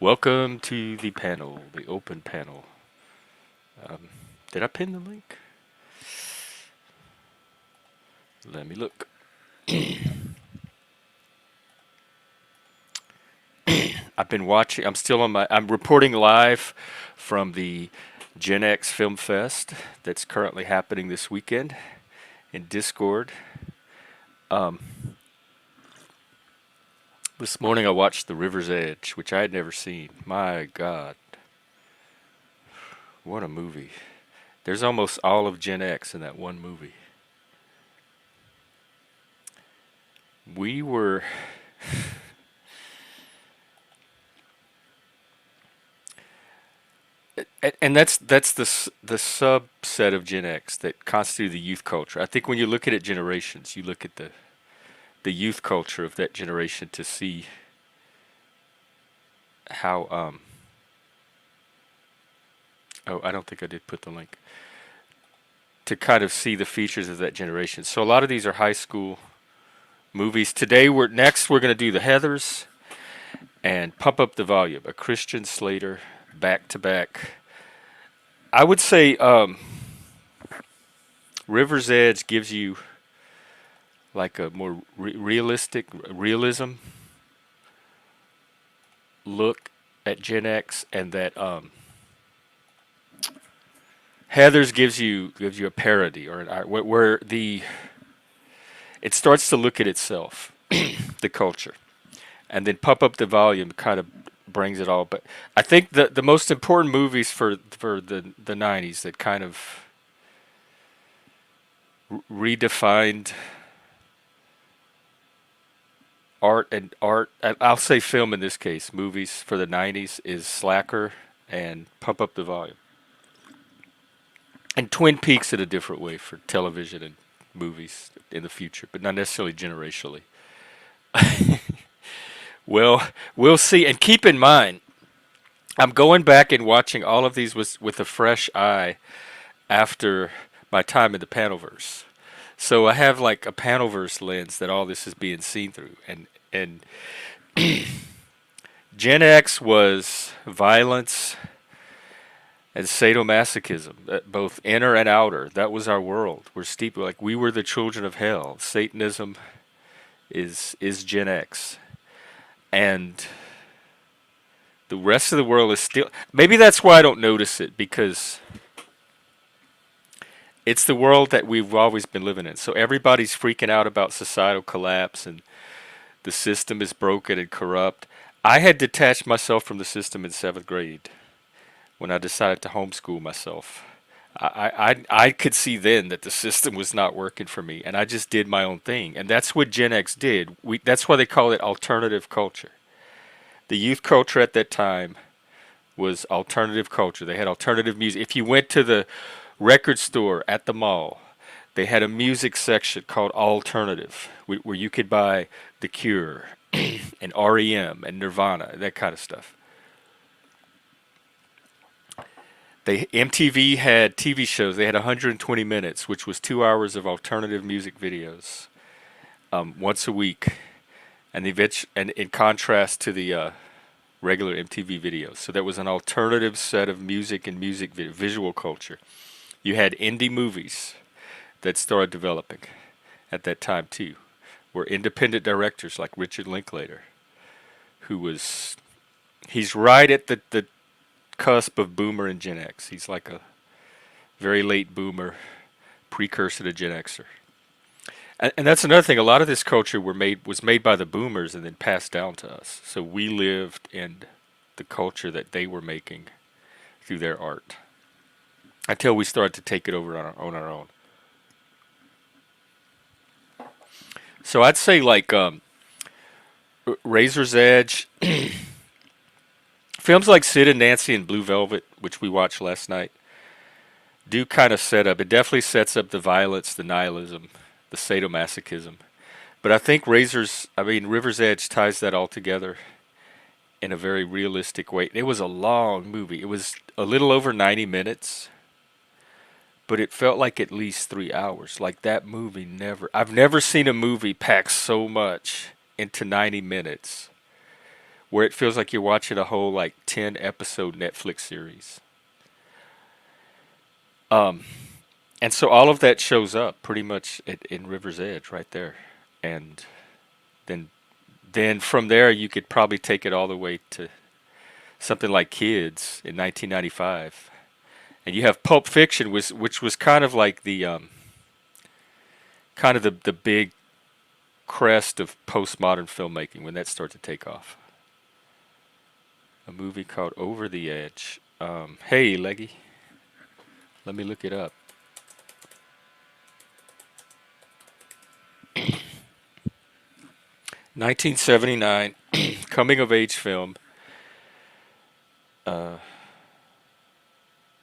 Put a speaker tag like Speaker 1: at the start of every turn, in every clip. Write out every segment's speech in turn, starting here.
Speaker 1: Welcome to the panel, the open panel. Um, did I pin the link? Let me look. I've been watching. I'm reporting live from the Gen X Film Fest that's currently happening this weekend in Discord. Um, this morning I watched The River's Edge, which I had never seen. My God, what a movie! There's almost all of Gen X in that one movie. We were and that's the subset of Gen X that constitute the youth culture. I think when you look at it generations, you look at the youth culture of that generation to see how oh, I don't think I did put the link, to kind of see the features of that generation. So a lot of these are high school movies. Today we're going to do The Heathers and Pump Up the Volume, a Christian Slater back to back. I would say River's Edge gives you like a more realistic realism look at Gen X, and that Heather's gives you a parody or where the it starts to look at itself, the culture, and then Pump Up the Volume kind of brings it all. But I think the most important movies for the '90s that kind of redefined art. I'll say film in this case. Movies for the '90s is Slacker and Pump Up the Volume, and Twin Peaks in a different way for television and movies in the future, but not necessarily generationally. Well, we'll see. And keep in mind, I'm going back and watching all of these with a fresh eye after my time in the Panelverse. So I have like a Panelverse lens that all this is being seen through, and Gen X was violence and sadomasochism, both inner and outer. That was our world. We're steep, like we were the children of hell. Satanism is Gen X, and the rest of the world is still. Maybe that's why I don't notice it, because it's the world that we've always been living in. So everybody's freaking out about societal collapse and the system is broken and corrupt. I had detached myself from the system in seventh grade when I decided to homeschool myself. I could see then that the system was not working for me, and I just did my own thing. And that's what Gen X did. That's why they call it alternative culture. The youth culture at that time was alternative culture. They had alternative music. If you went to the record store at the mall, they had a music section called alternative, where you could buy The Cure and REM and Nirvana, that kind of stuff. MTV had TV shows. They had 120 minutes, which was 2 hours of alternative music videos, once a week, and in contrast to the regular MTV videos. So that was an alternative set of music and visual culture. You had indie movies that started developing at that time too, were independent directors like Richard Linklater, who was he's right at the cusp of boomer and Gen X. He's like a very late boomer, precursor to Gen Xer. And that's another thing. A lot of this culture was made by the boomers and then passed down to us. So we lived in the culture that they were making through their art until we started to take it over on our own. So I'd say like Razor's Edge, films like Sid and Nancy and Blue Velvet, which we watched last night, do kind of set up. It definitely sets up the violence, the nihilism, the sadomasochism. But I think River's Edge ties that all together in a very realistic way. It was a long movie. It was a little over 90 minutes, but it felt like at least 3 hours. Like that movie I've never seen a movie pack so much into 90 minutes where it feels like you're watching a whole like 10 episode Netflix series. Um, and so all of that shows up pretty much in River's Edge right there. And then then from there you could probably take it all the way to something like Kids in 1995. And you have Pulp Fiction, which was kind of like the the big crest of postmodern filmmaking when that started to take off. A movie called Over the Edge. Hey, Leggy, let me look it up. 1979, coming of age film. Uh,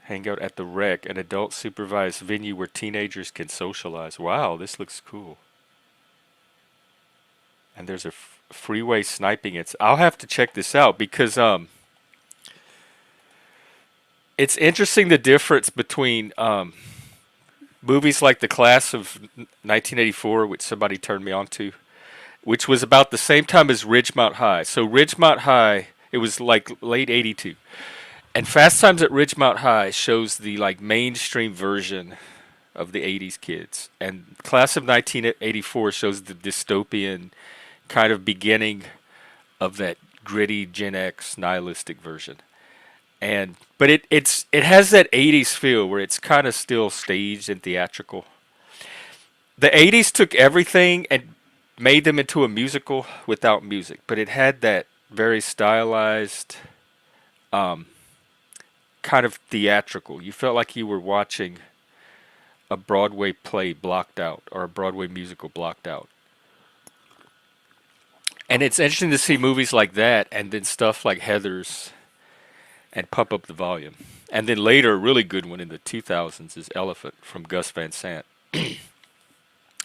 Speaker 1: Hang out at the Rec, an adult supervised venue where teenagers can socialize. Wow, this looks cool. And there's a freeway sniping. I'll have to check this out because it's interesting the difference between movies like The Class of 1984, which somebody turned me on to, which was about the same time as Ridgemont High. So Ridgemont High, it was like late '82, and Fast Times at Ridgemont High shows the like mainstream version of the '80s kids, and Class of 1984 shows the dystopian kind of beginning of that gritty Gen X nihilistic version. And but it has that '80s feel where it's kind of still staged and theatrical. The '80s took everything and made them into a musical without music, but it had that very stylized, um, kind of theatrical. You felt like you were watching a Broadway play blocked out or a Broadway musical blocked out. And it's interesting to see movies like that and then stuff like Heathers and Pump Up the Volume. And then later, a really good one in the 2000s is Elephant from Gus Van Sant.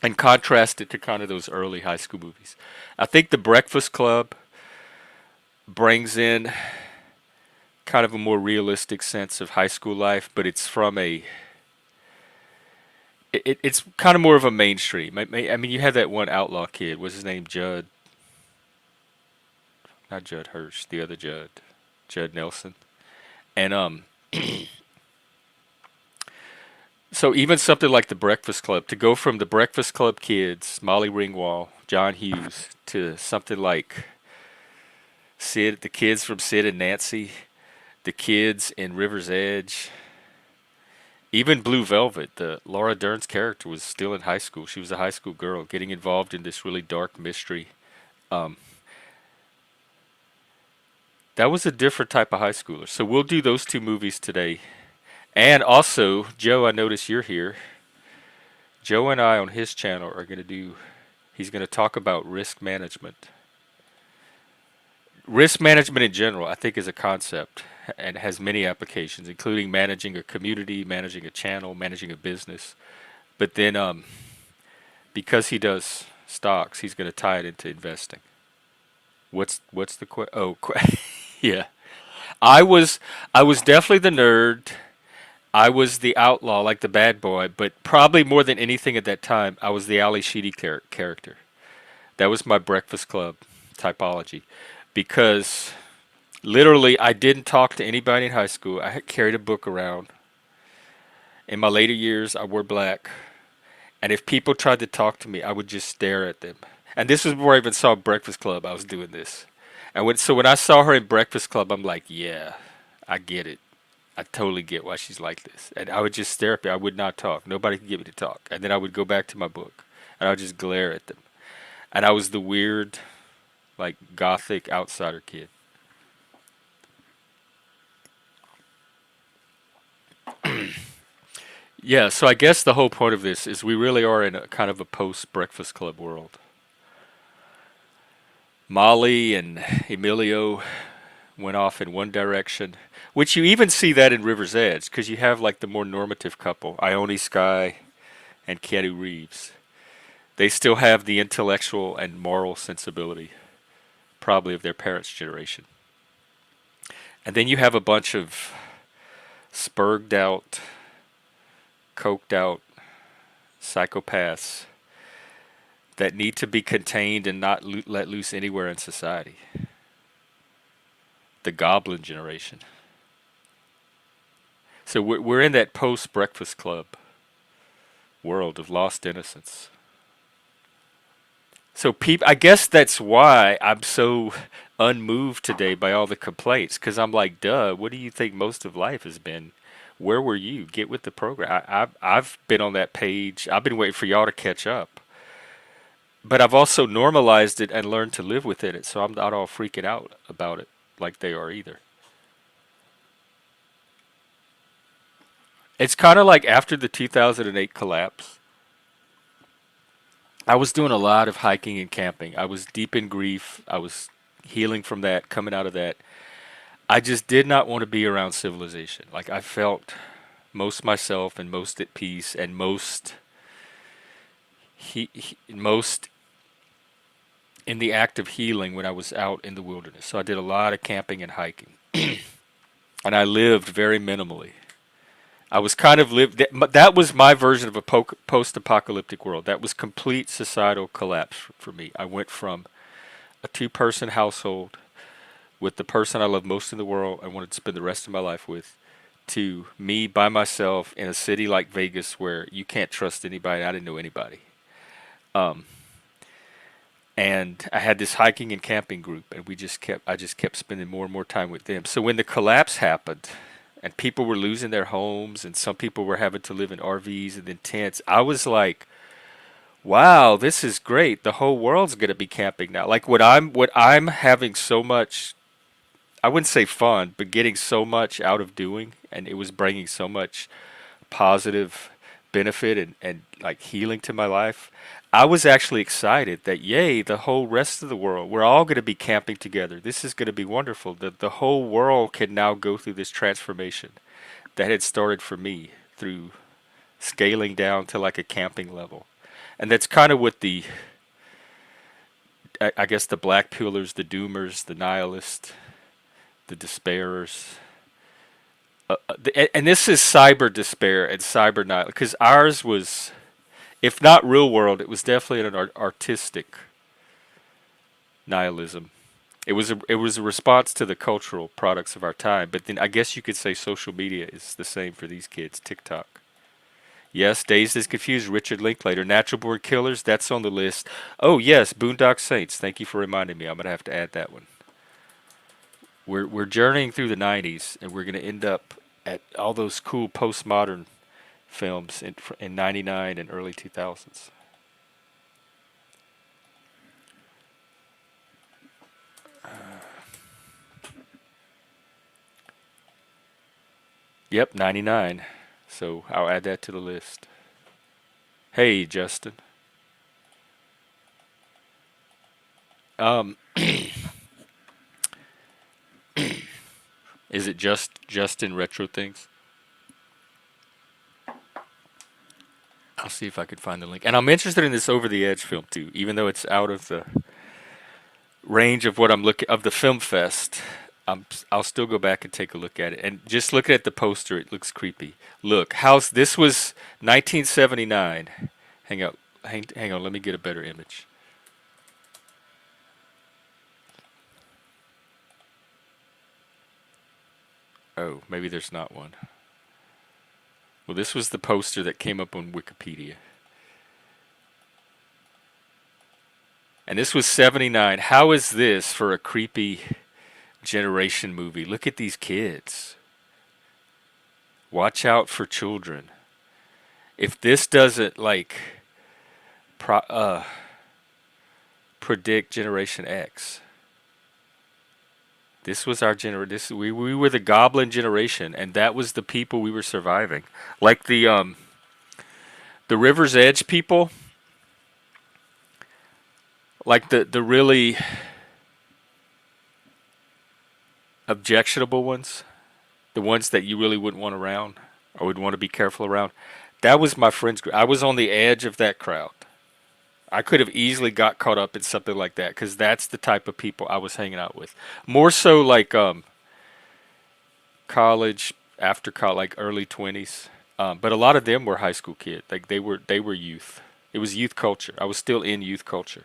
Speaker 1: And contrast it to kind of those early high school movies. I think The Breakfast Club brings in kind of a more realistic sense of high school life, but it's from it's kind of more of a mainstream. I mean, you had that one outlaw kid. What's his name? Judd, not Judd Hirsch, the other Judd, Judd Nelson. And so even something like The Breakfast Club, to go from The Breakfast Club kids, Molly Ringwald, John Hughes, to something like Sid, the kids from Sid and Nancy, the kids in River's Edge, even Blue Velvet, the Laura Dern's character was still in high school. She was a high school girl getting involved in this really dark mystery. Um, that was a different type of high schooler. So we'll do those two movies today. And also, Joe, I notice you're here. Joe and I on his channel are going to he's going to talk about risk management. Risk management in general, I think, is a concept and has many applications, including managing a community, managing a channel, managing a business. But then, because he does stocks, he's going to tie it into investing. What's the yeah. I was definitely the nerd. I was the outlaw, like the bad boy, but probably more than anything at that time, I was the Ali Sheedy character. That was my Breakfast Club typology, because literally I didn't talk to anybody in high school. I had carried a book around. In my later years, I wore black, and if people tried to talk to me, I would just stare at them. And this was before I even saw Breakfast Club. I was doing this, and when I saw her in Breakfast Club, I'm like, yeah, I get it. I totally get why she's like this. And I would just stare at her. I would not talk. Nobody could get me to talk. And then I would go back to my book, and I would just glare at them. And I was the weird, like, gothic outsider kid. Yeah, so I guess the whole point of this is we really are in a kind of a post-Breakfast Club world. Molly and Emilio went off in one direction, which you even see that in River's Edge, because you have like the more normative couple, Ione Skye and Keanu Reeves. They still have the intellectual and moral sensibility, probably of their parents' generation. And then you have a bunch of spurged out, coked out psychopaths that need to be contained and not let loose anywhere in society. the goblin generation. So we're in that post Breakfast Club world of lost innocence. So I guess that's why I'm so unmoved today by all the complaints, because I'm like, duh, what do you think most of life has been? Where were you? Get with the program. I've been on that page. I've been waiting for y'all to catch up. But I've also normalized it and learned to live within it, so I'm not all freaking out about it like they are either. It's kind of like after the 2008 collapse, I was doing a lot of hiking and camping. I was deep in grief. I was healing from that, coming out of that. I just did not want to be around civilization. Like I felt most myself and most at peace and most in the act of healing when I was out in the wilderness. So I did a lot of camping and hiking, and I lived very minimally. I was kind of that was my version of a post-apocalyptic world. That was complete societal collapse for me. I went from a two-person household with the person I love most in the world and wanted to spend the rest of my life with, to me by myself in a city like Vegas where you can't trust anybody. I didn't know anybody. Um, and I had this hiking and camping group, and I just kept spending more and more time with them. So when the collapse happened, and people were losing their homes, and some people were having to live in RVs and in tents, I was like, wow, this is great. The whole world's gonna be camping now. Like what I'm having so much, I wouldn't say fun, but getting so much out of doing, and it was bringing so much positive benefit and like healing to my life. I was actually excited that yay, the whole rest of the world, we're all going to be camping together. This is going to be wonderful. The whole world can now go through this transformation that had started for me through scaling down to like a camping level. And that's kind of what I guess the black pillars, the doomers, the nihilists, the despairers, and this is cyber despair and cyber nihil, because ours was, if not real world, it was definitely an artistic nihilism. It was a response to the cultural products of our time. But then I guess you could say social media is the same for these kids. TikTok. Yes, Dazed is Confused. Richard Linklater. Natural Born Killers. That's on the list. Oh yes, Boondock Saints. Thank you for reminding me. I'm gonna have to add that one. We're journeying through the '90s, and we're gonna end up at all those cool postmodern films in '99 and early 2000s. Yep, '99. So I'll add that to the list. Hey, Justin. Um, is it just Justin Retro Things? I'll see if I could find the link. And I'm interested in this Over the Edge film too, even though it's out of the range of what I'm looking of the film fest. I'll still go back and take a look at it. And just looking at the poster, it looks creepy. Look, house. This was 1979. Hang on. Let me get a better image. Oh, maybe there's not one. Well, this was the poster that came up on Wikipedia. And this was 79. How is this for a creepy generation movie? Look at these kids. Watch out for children. If this doesn't like pro, predict Generation X, this was our generation. We were the Goblin generation, and that was the people we were surviving. Like the River's Edge people, like the really objectionable ones, the ones that you really wouldn't want around or would want to be careful around. That was my friends group. I was on the edge of that crowd. I could have easily got caught up in something like that because that's the type of people I was hanging out with. More so like college, after college, like early 20s. But a lot of them were high school kids. Like they were youth. It was youth culture. I was still in youth culture,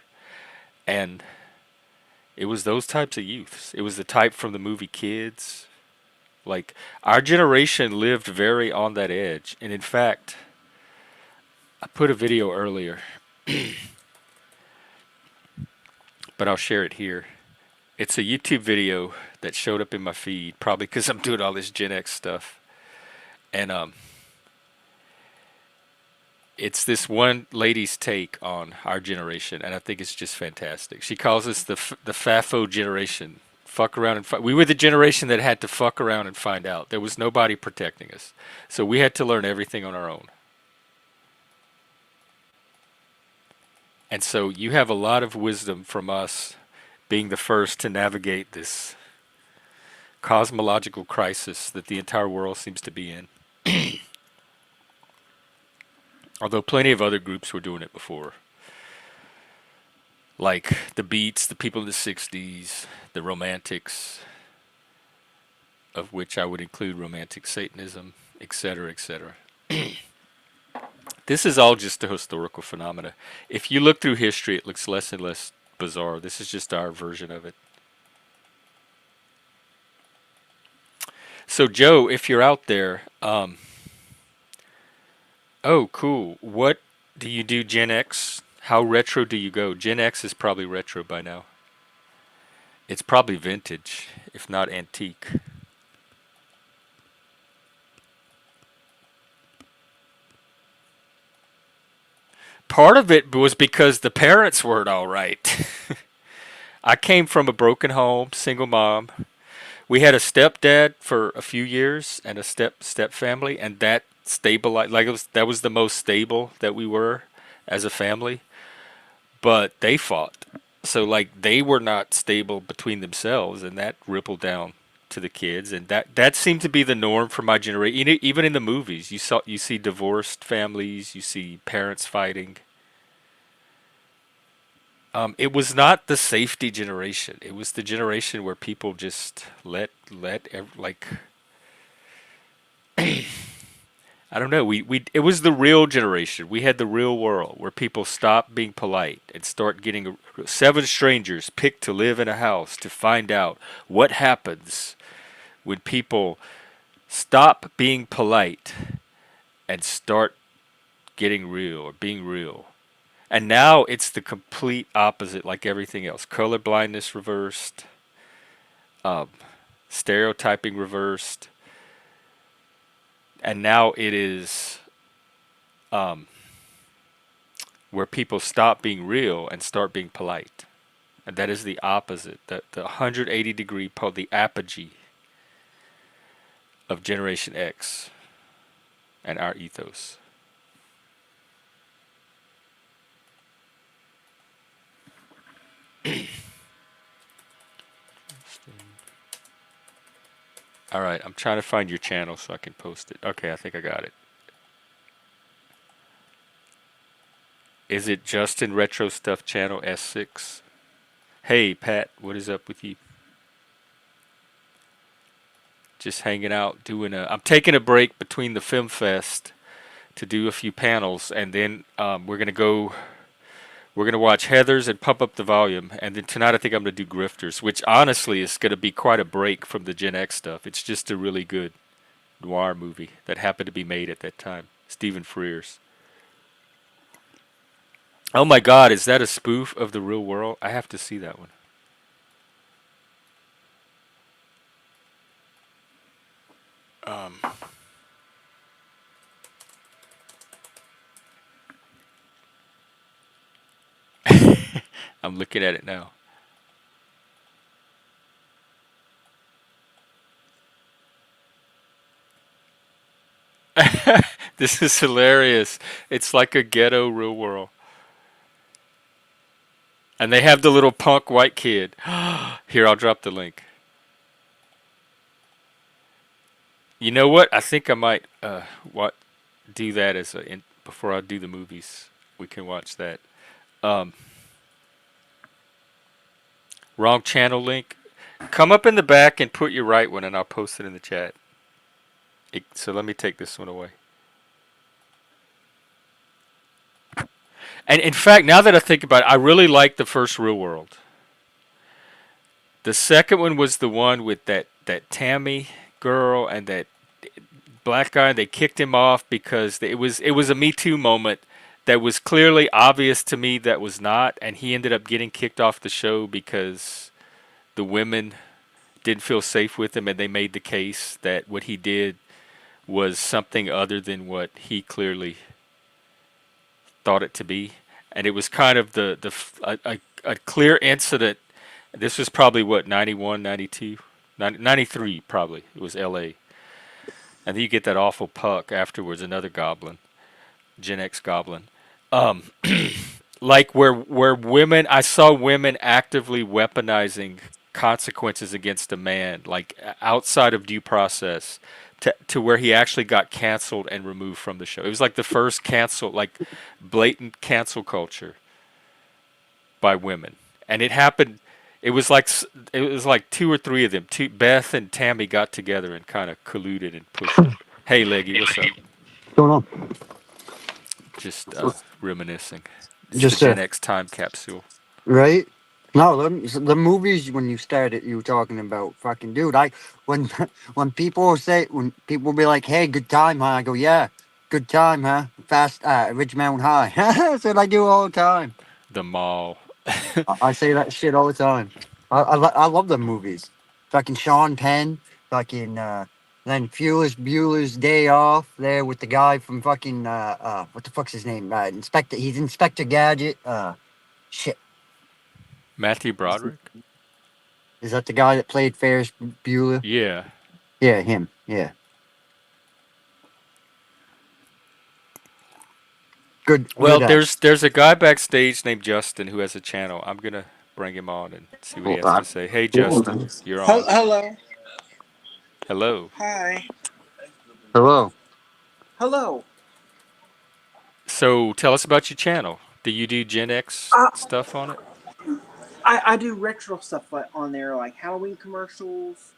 Speaker 1: and It was those types of youths. It was the type from the movie Kids. Like, our generation lived very on that edge. And in fact, I put a video earlier, but I'll share it here. It's a YouTube video that showed up in my feed, probably because I'm doing all this Gen X stuff. And it's this one lady's take on our generation, and I think it's just fantastic. She calls us the FAFO generation. Fuck around and we were the generation that had to fuck around and find out. There was nobody protecting us, so we had to learn everything on our own. And so you have a lot of wisdom from us being the first to navigate this cosmological crisis that the entire world seems to be in. Although plenty of other groups were doing it before. Like the Beats, the people in the 60s, the Romantics, of which I would include Romantic Satanism, etc., etc. This is all just a historical phenomena. If you look through history, it looks less and less bizarre. This is just our version of it. So, Joe, if you're out there, oh, cool. What do you do, Gen X? How retro do you go? Gen X is probably retro by now. It's probably vintage, if not antique. Part of it was because the parents weren't all right. I came from a broken home, single mom. We had a stepdad for a few years and a step family, and that stabilized. Like that was the most stable that we were as a family. But they fought, so like they were not stable between themselves, and that rippled down to the kids, and that seemed to be the norm for my generation. Even in the movies, you see divorced families, you see parents fighting. It was not the safety generation. It was the generation where people just like I don't know. We it was the real generation. We had the real world where people stop being polite and start getting seven strangers picked to live in a house to find out what happens when people stop being polite and start getting real or being real. And now it's the complete opposite, like everything else. Color blindness reversed, um, stereotyping reversed, and now it is um, where people stop being real and start being polite. And that is the opposite, the 180 degree pole, the apogee of Generation X and our ethos. All right, I'm trying to find your channel so I can post it. Okay, I think I got it. Is it Justin Retro Stuff Channel S6? Hey, Pat, what is up with you? Just hanging out, doing a. I'm taking a break between the film fest to do a few panels, and then we're gonna go. We're gonna watch Heather's and pump up the volume, and then tonight I think I'm gonna do Grifters, which honestly is gonna be quite a break from the Gen X stuff. It's just a really good noir movie that happened to be made at that time. Stephen Frears. Oh my God, is that a spoof of the real world? I have to see that one. Um, I'm looking at it now. This is hilarious. It's like a ghetto real world. And they have the little punk white kid. Here, I'll drop the link. You know what? I think I might what do that as before I do the movies. We can watch that. Um, Wrong channel link. Come up in the back and put your right one, and I'll post it in the chat. So let me take this one away. And in fact, now that I think about it, I really like the first Real World. The second one was the one with that Tammy girl and that black guy. They kicked him off because it was a Me Too moment that was clearly obvious to me that was not, and he ended up getting kicked off the show because the women didn't feel safe with him, and they made the case that what he did was something other than what he clearly thought it to be, and it was kind of a clear incident. This was probably what 91, 92, 93 probably. It was L.A. And then you get that awful Puck afterwards, another goblin, Gen X goblin. Um, like where women, I saw women actively weaponizing consequences against a man, like outside of due process, to where he actually got canceled and removed from the show. It was like the first cancel, like blatant cancel culture by women, and it happened. It was like two or three of them. Beth and Tammy got together and kind of colluded and pushed it. Hey, Leggy, what's up?
Speaker 2: What's going on?
Speaker 1: Just reminiscing. It's the
Speaker 2: Just
Speaker 1: Gen X time capsule.
Speaker 2: right? No, the movies when you started, you were talking about fucking dude. When when people be like, "Hey, good time, huh?" I go, "Yeah, good time, huh?" Fast, Ridge Mountain High. That's what I do all the time.
Speaker 1: The mall.
Speaker 2: I say that shit all the time. I love them movies. Fucking Sean Penn, fucking then Bueller's Day Off there with the guy from fucking what the fuck's his name? Inspector. He's Inspector Gadget. Shit.
Speaker 1: Matthew Broderick.
Speaker 2: Is that the guy that played Ferris Bueller?
Speaker 1: Yeah.
Speaker 2: Yeah, him. Yeah. Good.
Speaker 1: Well,
Speaker 2: Good.
Speaker 1: there's a guy backstage named Justin who has a channel. I'm gonna bring him on and see what he
Speaker 2: Oh,
Speaker 1: has to say. Hey, Justin, you're on.
Speaker 3: Hello.
Speaker 1: Hello.
Speaker 3: Hi.
Speaker 2: hello.
Speaker 3: Hello.
Speaker 1: So tell us about your channel. Do you do Gen X
Speaker 3: Uh,
Speaker 1: stuff on it?
Speaker 3: I do retro stuff on there, like Halloween commercials.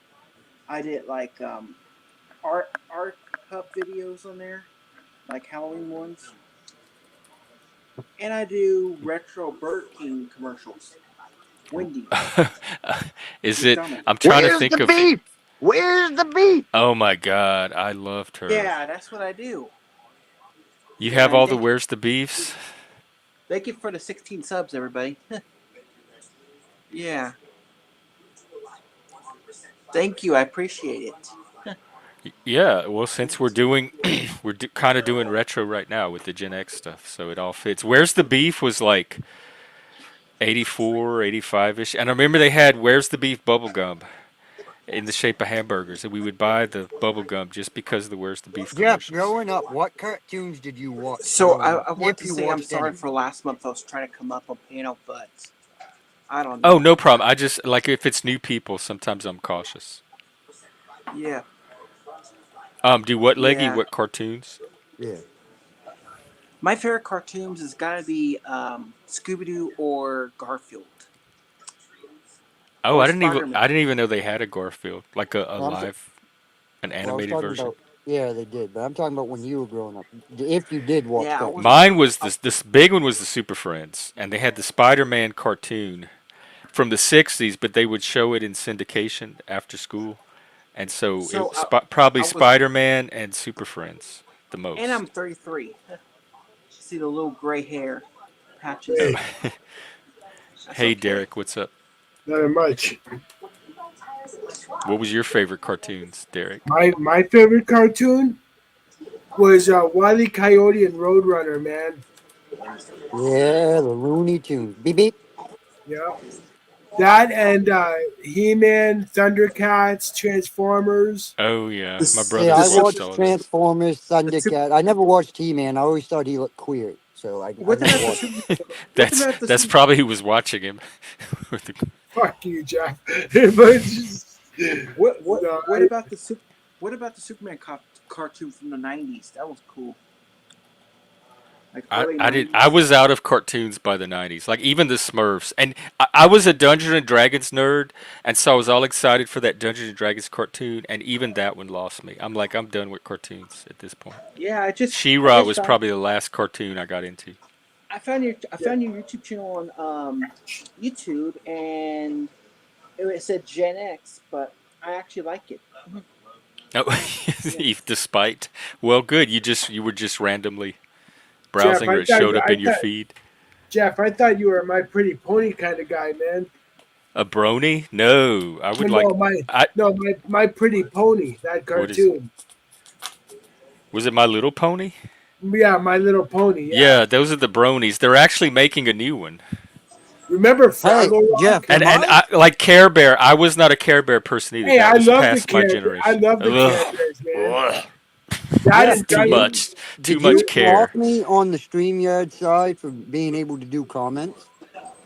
Speaker 3: I did like art cup videos on there, like Halloween ones, and I do retro Burger King commercials. Wendy's,
Speaker 1: Is it?
Speaker 3: McDonald's.
Speaker 1: I'm trying to
Speaker 2: Where's the
Speaker 1: think of.
Speaker 2: beef? Where's the beef?
Speaker 1: Oh my God, I loved her.
Speaker 3: Yeah, that's what I do.
Speaker 1: You have
Speaker 3: And
Speaker 1: all the where's the beefs?
Speaker 3: thank you for the 16 subs, everybody. Yeah, thank you. I appreciate it.
Speaker 1: Yeah, well, since we're doing, kind of doing retro right now with the Gen X stuff, so it all fits. Where's the beef was like 84, 85-ish, and I remember they had Where's the Beef bubble gum in the shape of hamburgers, and we would buy the bubble gum just because of the Where's the Beef
Speaker 2: Jeff,
Speaker 1: commercials.
Speaker 2: growing up, what cartoons did you watch
Speaker 3: So
Speaker 2: growing
Speaker 3: I,
Speaker 2: up?
Speaker 3: I want
Speaker 2: If
Speaker 3: to
Speaker 2: you
Speaker 3: say I'm
Speaker 2: watched
Speaker 3: sorry
Speaker 2: any.
Speaker 3: for last month. I was trying to come up on panel, but I don't
Speaker 1: Oh,
Speaker 3: know.
Speaker 1: no problem. I just like if it's new people, sometimes I'm cautious.
Speaker 3: Yeah,
Speaker 1: Do what, Leggy?
Speaker 3: yeah.
Speaker 1: What cartoons?
Speaker 2: Yeah.
Speaker 3: My favorite cartoons has got to be Scooby Doo or Garfield
Speaker 1: Oh,
Speaker 3: or
Speaker 1: I didn't even
Speaker 3: Spider
Speaker 1: I
Speaker 3: Man.
Speaker 1: didn't even know they had a Garfield, like a
Speaker 2: I'm t-
Speaker 1: live, an
Speaker 2: well, I was
Speaker 1: animated
Speaker 2: talking
Speaker 1: version.
Speaker 2: about. Yeah, they did, but I'm talking about when you were growing up. If you did watch
Speaker 3: Yeah, I was.
Speaker 2: cartoons.
Speaker 1: Mine was
Speaker 3: I,
Speaker 1: this big one was the Super Friends, and they had the Spider-Man cartoon from the '60s, but they would show it in syndication after school, and so
Speaker 3: so I,
Speaker 1: probably
Speaker 3: I was,
Speaker 1: Spider-Man and Super Friends the
Speaker 3: and I'm
Speaker 1: most.
Speaker 3: 33. See the little gray hair
Speaker 1: Oh,
Speaker 3: patches.
Speaker 4: Hey,
Speaker 3: That's
Speaker 1: hey
Speaker 3: okay.
Speaker 1: Derek, what's up?
Speaker 4: not much.
Speaker 1: What was your favorite cartoons, Derek?
Speaker 4: My favorite cartoon was Wile E. Coyote and Roadrunner, man.
Speaker 2: Yeah, the Looney Tunes. Beep beep.
Speaker 4: Yeah, that and He-Man, Thundercats, Transformers.
Speaker 1: Oh yeah, my
Speaker 3: This
Speaker 2: Yeah,
Speaker 1: brothers
Speaker 2: I
Speaker 3: this
Speaker 1: watched
Speaker 2: watched
Speaker 1: all those.
Speaker 2: Transformers,
Speaker 3: the soup.
Speaker 2: Thundercat. I never watched He-Man. I always thought he looked queer, so I
Speaker 3: What
Speaker 2: never
Speaker 3: about the
Speaker 2: watched.
Speaker 3: soup? What
Speaker 1: that's
Speaker 3: about the
Speaker 1: that's
Speaker 3: soup?
Speaker 1: probably who was watching him. With the-
Speaker 4: Fuck you, Jeff. But just,
Speaker 3: What
Speaker 4: no,
Speaker 3: about the soup? What about the Superman cartoon from the 90s? That was cool. Like early
Speaker 1: I
Speaker 3: 90s.
Speaker 1: was out of cartoons by the '90s, like even the Smurfs, and I was a Dungeons and Dragons nerd, and so I was all excited for that Dungeons and Dragons cartoon, and even that one lost me. I'm like, I'm done with cartoons at this point.
Speaker 3: Yeah, I
Speaker 1: She-Ra
Speaker 3: just
Speaker 1: was
Speaker 3: found
Speaker 1: probably the last cartoon I got into.
Speaker 3: I found your YouTube channel on YouTube, and It said Gen X, but I actually like it.
Speaker 1: Oh,
Speaker 3: Yeah.
Speaker 1: despite. Well, good. You were just randomly
Speaker 4: Jeff,
Speaker 1: browsing, or it showed up
Speaker 4: I
Speaker 1: in your
Speaker 4: thought
Speaker 1: feed.
Speaker 4: Jeff, I thought you were a My Pretty Pony kind of guy, man.
Speaker 1: A brony? No, I would like. I
Speaker 4: My Pretty Pony, that
Speaker 1: what is?
Speaker 4: cartoon.
Speaker 1: Was it My Little Pony?
Speaker 4: Yeah, My Little Pony. Yeah,
Speaker 1: Yeah, those are the bronies. They're actually making a new one.
Speaker 4: remember
Speaker 2: Hey,
Speaker 4: Fraggle
Speaker 2: Jeff,
Speaker 4: Rock?
Speaker 2: am
Speaker 1: And
Speaker 2: I?
Speaker 1: I like Care Bear. I was not a Care Bear person either.
Speaker 4: Hey,
Speaker 1: That
Speaker 4: I
Speaker 1: was
Speaker 4: love the
Speaker 1: past my
Speaker 4: Care. I
Speaker 1: generation.
Speaker 4: love the Care
Speaker 1: Ugh.
Speaker 4: Bears, man.
Speaker 1: Ugh.
Speaker 4: That
Speaker 2: Jeff,
Speaker 4: and
Speaker 1: Too
Speaker 2: did
Speaker 4: Gummy.
Speaker 2: you
Speaker 1: much. Too
Speaker 2: did
Speaker 1: much
Speaker 2: you
Speaker 1: care.
Speaker 2: block me on the StreamYard side for being able to do comments?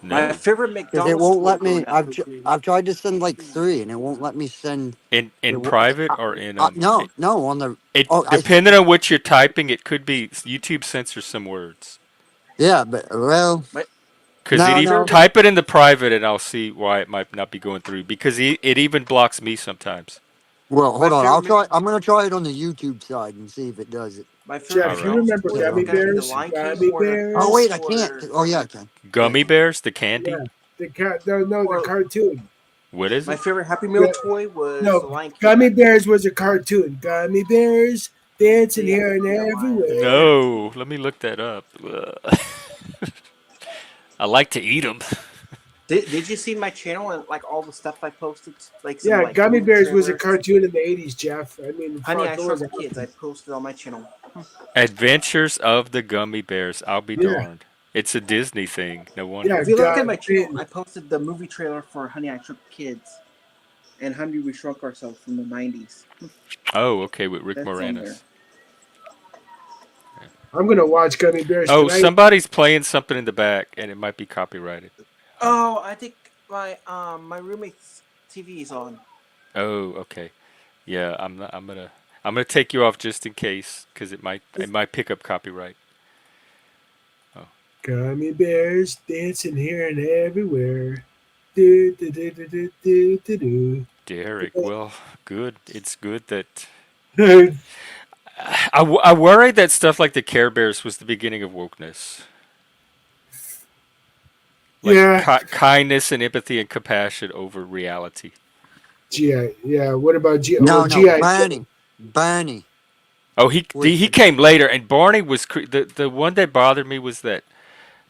Speaker 3: My
Speaker 1: No.
Speaker 3: favorite
Speaker 2: Because it
Speaker 3: McDonald's
Speaker 2: won't
Speaker 3: toy
Speaker 2: let
Speaker 3: growing
Speaker 2: me.
Speaker 3: up.
Speaker 2: I've tried to send like three, and it won't let me send. It,
Speaker 1: In
Speaker 2: wo-
Speaker 1: private or in
Speaker 2: no, no, on the.
Speaker 1: it
Speaker 2: Oh,
Speaker 1: depending on what you're typing, it could be YouTube censors some words.
Speaker 2: yeah, but well,
Speaker 3: My
Speaker 1: Cause
Speaker 2: no,
Speaker 3: my
Speaker 2: no.
Speaker 3: favorite
Speaker 1: type it in the private and I'll see why it might not be going through. Because it even blocks me sometimes.
Speaker 2: Well,
Speaker 3: my
Speaker 2: hold on. I'll
Speaker 3: favorite
Speaker 2: try. I'm gonna try it on the YouTube side and see if it does it.
Speaker 3: my favorite
Speaker 1: All
Speaker 4: Jeff, you
Speaker 1: right.
Speaker 3: McDonald's
Speaker 4: remember
Speaker 3: toy
Speaker 2: Because
Speaker 3: is
Speaker 4: Gummy
Speaker 2: I'm.
Speaker 3: gotta be the
Speaker 4: Bears?
Speaker 3: Lion King
Speaker 4: Gummy
Speaker 2: Oh
Speaker 4: Bears.
Speaker 2: wait, I can't. Oh yeah, I can. Yeah.
Speaker 1: Gummy bears, the candy.
Speaker 4: Yeah, the
Speaker 3: or
Speaker 4: cartoon.
Speaker 1: What is
Speaker 3: my
Speaker 1: it?
Speaker 3: favorite Happy Meal
Speaker 4: The,
Speaker 3: toy was
Speaker 4: no,
Speaker 3: the Lion King.
Speaker 4: Gummy Bears was a cartoon. Gummy Bears dancing
Speaker 3: See, I
Speaker 4: here
Speaker 3: could
Speaker 4: and
Speaker 3: be a lion.
Speaker 4: everywhere.
Speaker 1: No, let me look that up. Ugh. I like to eat them.
Speaker 3: Did you see my channel and like all the stuff I posted? Like some
Speaker 4: Yeah,
Speaker 3: like
Speaker 4: Gummy
Speaker 3: movie
Speaker 4: Bears was a
Speaker 3: trailers.
Speaker 4: cartoon in the '80s, Jeff. I mean,
Speaker 3: Honey,
Speaker 4: fuck,
Speaker 3: I
Speaker 4: it was
Speaker 3: Shrunk the Kids. I
Speaker 4: awesome.
Speaker 3: posted on my channel.
Speaker 1: Adventures of the Gummy Bears. I'll be
Speaker 4: Yeah,
Speaker 1: darned. It's a Disney thing. No
Speaker 4: yeah,
Speaker 1: wonder.
Speaker 3: If you look at my channel, I posted the movie trailer for Honey, I Shrunk the Kids and Honey, We Shrunk Ourselves from the '90s.
Speaker 1: Oh, okay, with Rick
Speaker 3: That's on there.
Speaker 1: Moranis.
Speaker 4: I'm gonna watch Gummy Bears
Speaker 1: Oh,
Speaker 4: tonight.
Speaker 1: somebody's playing something in the back, and it might be copyrighted. Oh,
Speaker 3: Oh, I think my roommate's TV is on.
Speaker 1: oh, okay. Yeah, I'm gonna take you off just in case, because it
Speaker 3: Is
Speaker 1: might pick up copyright. Oh,
Speaker 4: Gummy Bears dancing here and everywhere. Do, do, do, do, do, do, do,
Speaker 1: Derek. Well, good. It's good that
Speaker 4: do.
Speaker 1: I worried that stuff like the Care Bears was the beginning of wokeness, like
Speaker 4: Yeah,
Speaker 1: kindness and empathy and compassion over reality.
Speaker 4: GI. Yeah, what about G? Well,
Speaker 2: No, no,
Speaker 4: GI Joe.
Speaker 2: Bernie. Bernie
Speaker 1: Oh,
Speaker 2: was
Speaker 1: he came later, and Barney was the one that bothered me was that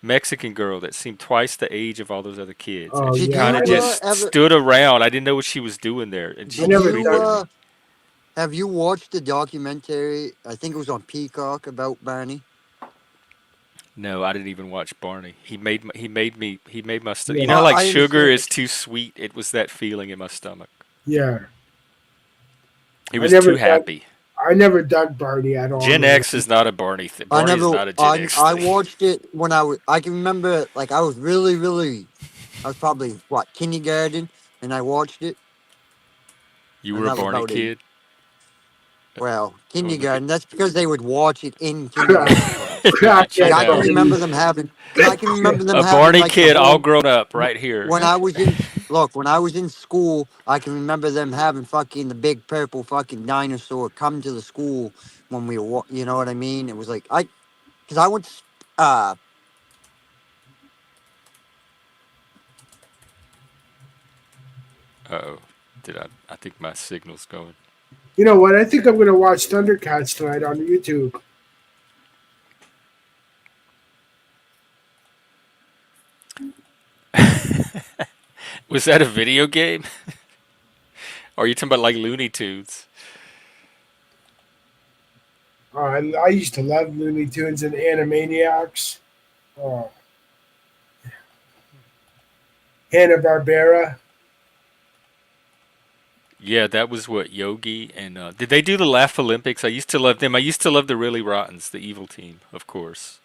Speaker 1: Mexican girl that seemed twice the age of all those other kids, and
Speaker 4: Oh
Speaker 1: she
Speaker 2: Did
Speaker 4: yeah,
Speaker 1: kind
Speaker 2: you
Speaker 1: of just
Speaker 2: ever?
Speaker 1: stood around. I didn't know what she was doing there, and
Speaker 4: I
Speaker 1: she
Speaker 2: Did
Speaker 1: was
Speaker 4: never
Speaker 2: you
Speaker 1: creepy to
Speaker 4: dug.
Speaker 1: me.
Speaker 2: have you watched the documentary? I think it was on Peacock about Bernie.
Speaker 1: No, I didn't even watch Barney. He made my stomach. You
Speaker 4: Yeah,
Speaker 1: know how like
Speaker 2: I
Speaker 1: sugar
Speaker 2: understand.
Speaker 1: is too sweet? It was that feeling in my stomach.
Speaker 4: yeah.
Speaker 1: He
Speaker 4: I
Speaker 1: was
Speaker 4: never
Speaker 1: too
Speaker 4: dug.
Speaker 1: happy.
Speaker 4: I never dug Barney at all,
Speaker 1: Gen
Speaker 4: man.
Speaker 1: X is not a Barney thing.
Speaker 2: I
Speaker 1: Barney is
Speaker 2: never.
Speaker 1: not a Gen X
Speaker 2: I
Speaker 1: thing.
Speaker 2: watched it when I was. I can remember. Like I was really. I was probably what kindergarten, and I watched it,
Speaker 1: You
Speaker 2: and
Speaker 1: were a
Speaker 2: that was
Speaker 1: Barney
Speaker 2: about it.
Speaker 1: kid.
Speaker 2: Well,
Speaker 1: Oh, look at
Speaker 2: kindergarten. That's because they would watch it in kindergarten class.
Speaker 1: look at you
Speaker 2: Like I can
Speaker 1: now.
Speaker 2: remember them having. Cause I can remember them
Speaker 1: A
Speaker 2: having
Speaker 1: Barney
Speaker 2: like the
Speaker 1: kid, all
Speaker 2: whole.
Speaker 1: grown up, right here.
Speaker 2: When I was in look, when I was in school, I can remember them having fucking the big purple fucking dinosaur come to the school when we were. You know what I mean? It was like because I went.
Speaker 1: Uh-oh. Did I? I think my signal's going.
Speaker 4: You know what? I think I'm gonna watch Thundercats tonight on YouTube.
Speaker 1: Was that a video game? Or are you talking about like Looney Tunes?
Speaker 4: I used to love Looney Tunes and Animaniacs. Oh, Hanna Barbera.
Speaker 1: Yeah, that was what Yogi and did they do the Laugh Olympics? I used to love them. I used to love the Really Rottens, the evil team, of course.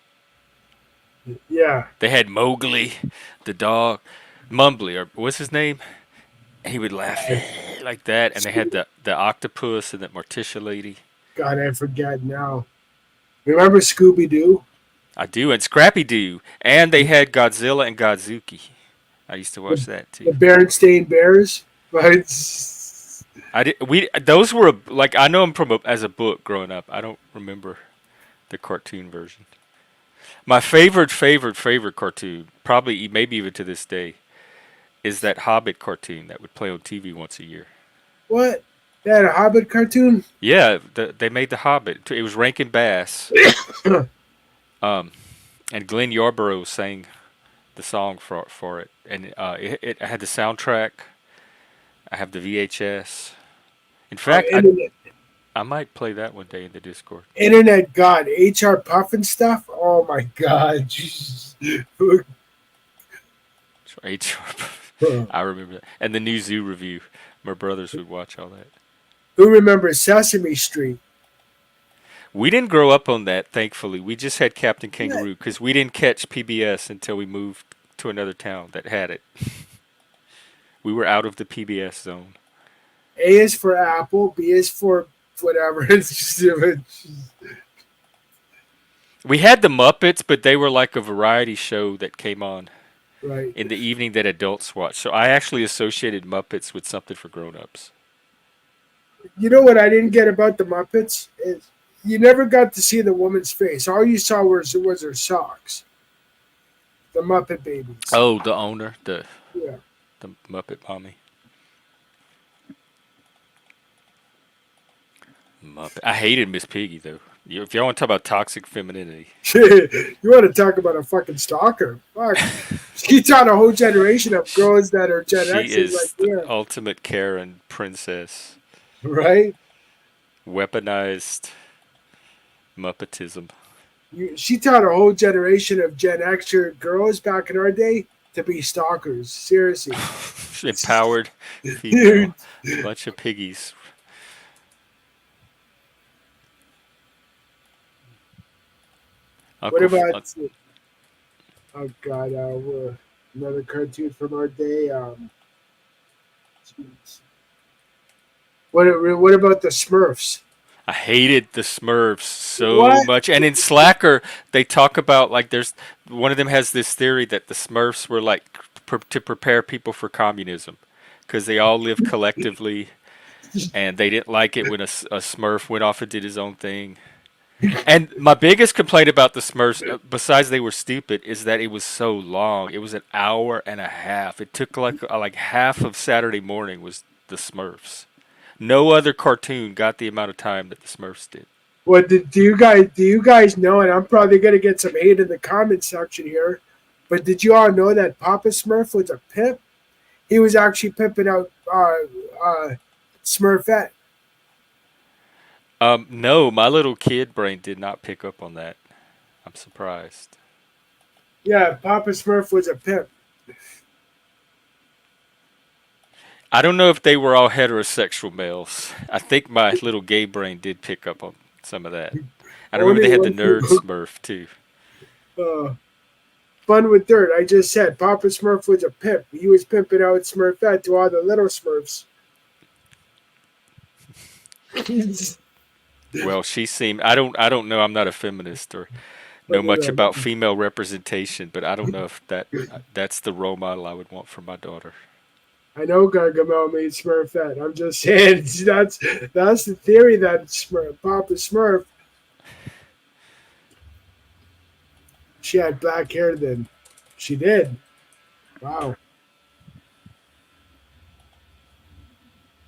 Speaker 4: Yeah,
Speaker 1: They had Mowgli, the dog, Mumbly, or what's his name? He would laugh like that, and they had the octopus and that Morticia lady.
Speaker 4: God, I forget now. Remember Scooby Doo?
Speaker 1: I do, and Scrappy Doo, and they had Godzilla and Godzuki. I used to watch
Speaker 4: The,
Speaker 1: that
Speaker 4: the
Speaker 1: too.
Speaker 4: Berenstain Bears? But
Speaker 1: I did. We those were like I know them from as a book growing up. I don't remember the cartoon version. My favorite cartoon, probably maybe even to this day, is that Hobbit cartoon that would play on TV once a year.
Speaker 4: What? They had a Hobbit cartoon?
Speaker 1: Yeah, they made the Hobbit. It was Rankin Bass, um, and Glenn Yarborough sang the song for it, and it had the soundtrack. I have the VHS. In fact,
Speaker 4: Internet,
Speaker 1: I might play that one day in the Discord.
Speaker 4: Internet God, HR Puff and stuff. Oh my God, Jesus.
Speaker 1: HR. I remember that, and the new Zoo review. My brothers would watch all that.
Speaker 4: Who remembers Sesame Street?
Speaker 1: We didn't grow up on that, thankfully. We just had Captain Kangaroo because we didn't catch PBS until we moved to another town that had it. We were out of the PBS zone.
Speaker 4: A is for Apple, B is for whatever.
Speaker 1: We had the Muppets, but they were like a variety show that came on
Speaker 4: Right.
Speaker 1: in the evening that adults watched. So I actually associated Muppets with something for grown-ups.
Speaker 4: You know what I didn't get about the Muppets is you never got to see the woman's face. All you saw was her socks. The Muppet Babies.
Speaker 1: Oh, the owner,
Speaker 4: Yeah.
Speaker 1: the Muppet Mommy. Muppet. I hated Miss Piggy though. If y'all want to talk about toxic femininity,
Speaker 4: You want to talk about a fucking stalker? Fuck. She taught a whole generation of girls that are Gen
Speaker 1: she
Speaker 4: X's
Speaker 1: is
Speaker 4: like,
Speaker 1: the
Speaker 4: yeah.
Speaker 1: ultimate Karen princess.
Speaker 4: Right?
Speaker 1: Weaponized Muppetism.
Speaker 4: She taught a whole generation of Gen Xer girls back in our day to be stalkers. Seriously.
Speaker 1: Empowered female. Bunch of piggies.
Speaker 4: What
Speaker 1: Uncle,
Speaker 4: about, oh God, another cartoon from our day? Jeez. What about the Smurfs?
Speaker 1: I hated the Smurfs so
Speaker 4: What?
Speaker 1: much. And in Slacker, they talk about like there's one of them has this theory that the Smurfs were like to prepare people for communism because they all lived collectively and they didn't like it when a Smurf went off and did his own thing. And my biggest complaint about the Smurfs, besides they were stupid, is that it was so long. It was an hour and a half. It took like half of Saturday morning was the Smurfs. No other cartoon got the amount of time that the Smurfs did.
Speaker 4: What do you guys know? And I'm probably gonna get some hate in the comment section here, but did you all know that Papa Smurf was a pimp? He was actually pimping out Smurfette.
Speaker 1: No, my little kid brain did not pick up on that. I'm surprised.
Speaker 4: Yeah, Papa Smurf was a pimp.
Speaker 1: I don't know if they were all heterosexual males. I think my little gay brain did pick up on some of that. I remember they had the nerd Smurf too.
Speaker 4: Fun with dirt. I just said Papa Smurf was a pimp. He was pimping out Smurfette to all the little Smurfs.
Speaker 1: Well, she seemed. I don't know. I'm not a feminist or know much about female representation, but I don't know if that's the role model I would want for my daughter.
Speaker 4: I know Gargamel made Smurfette. I'm just saying that's the theory that Papa Smurf. She had black hair then. She did. Wow.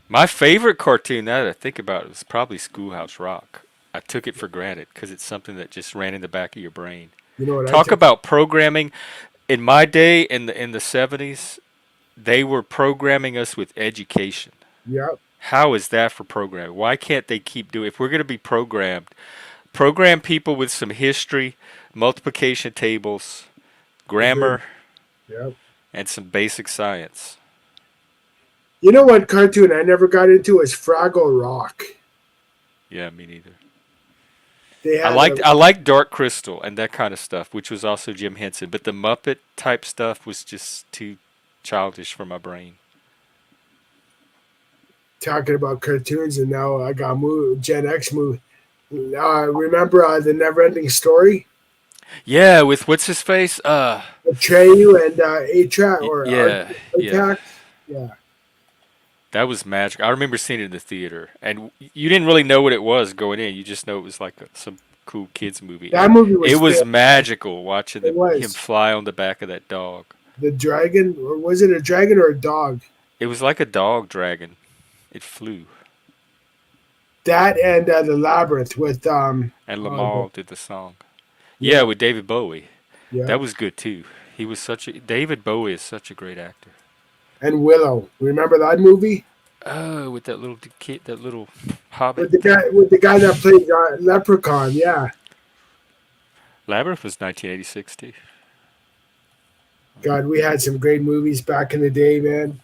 Speaker 1: My favorite cartoon, now that I think about it, was probably Schoolhouse Rock. I took it for granted because it's something that just ran in the back of your brain.
Speaker 4: You know what?
Speaker 1: Talk about programming. In my day, in the 70s, they were programming us with education.
Speaker 4: Yep.
Speaker 1: How is that for programming? Why can't they keep doing? If we're going to be programmed, program people with some history, multiplication tables, grammar,
Speaker 4: Yep.
Speaker 1: and some basic science.
Speaker 4: You know what cartoon I never got into is Fraggle Rock.
Speaker 1: Yeah, me neither.
Speaker 4: They
Speaker 1: I
Speaker 4: had
Speaker 1: liked Dark Crystal and that kind of stuff, which was also Jim Henson. But the Muppet type stuff was just too childish for my brain.
Speaker 4: talking about cartoons, and now I got Gen X movie. Remember the Never-Ending Story?
Speaker 1: Yeah, with what's his face?
Speaker 4: Atreyu and A-Track or
Speaker 1: yeah.
Speaker 4: Attack. Yeah.
Speaker 1: That was magic. I remember seeing it in the theater, and you didn't really know what it was going in. You just know it was like some cool kids movie.
Speaker 4: That movie was
Speaker 1: It was
Speaker 4: good.
Speaker 1: magical watching
Speaker 4: It was.
Speaker 1: him fly on the back of that dog.
Speaker 4: The dragon, or was it a dragon or a dog?
Speaker 1: It was like a dog dragon. It flew.
Speaker 4: That and the labyrinth with
Speaker 1: And
Speaker 4: the,
Speaker 1: Lamal did the song. Yeah,
Speaker 4: yeah,
Speaker 1: with David Bowie.
Speaker 4: yeah,
Speaker 1: That was good too. He was such a David Bowie is such a great actor.
Speaker 4: and Willow. Remember that movie
Speaker 1: Oh, with that little kid, that little hobbit
Speaker 4: with the
Speaker 1: thing.
Speaker 4: guy that played Leprechaun? Yeah,
Speaker 1: Labyrinth was 1986 too.
Speaker 4: God, we had some great movies back in the day, man.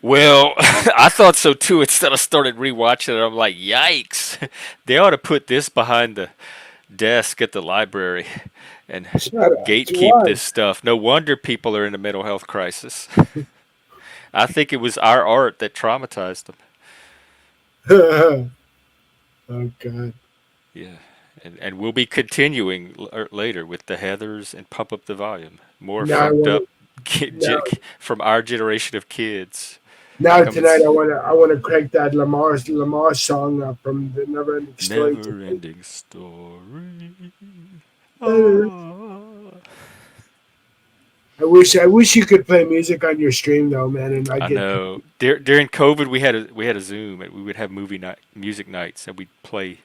Speaker 1: Well, I thought so too. Instead, I started rewatching it. I'm like, yikes! They ought to put this behind the desk at the library and
Speaker 4: Shut up.
Speaker 1: gatekeep
Speaker 4: Why?
Speaker 1: this stuff. No wonder people are in a mental health crisis. I think it was our art that traumatized them.
Speaker 4: Oh God.
Speaker 1: Yeah, and we'll be continuing later with the Heathers and Pump Up the Volume. More
Speaker 4: Now I
Speaker 1: funked
Speaker 4: want
Speaker 1: up
Speaker 4: to. Now,
Speaker 1: from our generation of kids.
Speaker 4: now
Speaker 1: Coming
Speaker 4: tonight I want to crank that Lamar song up from the Never Ending Story
Speaker 1: never
Speaker 4: tonight.
Speaker 1: ending story. Ah.
Speaker 4: I wish you could play music on your stream though, man, and I
Speaker 1: I
Speaker 4: get
Speaker 1: know. During COVID, we had a Zoom and we would have music nights, and we'd play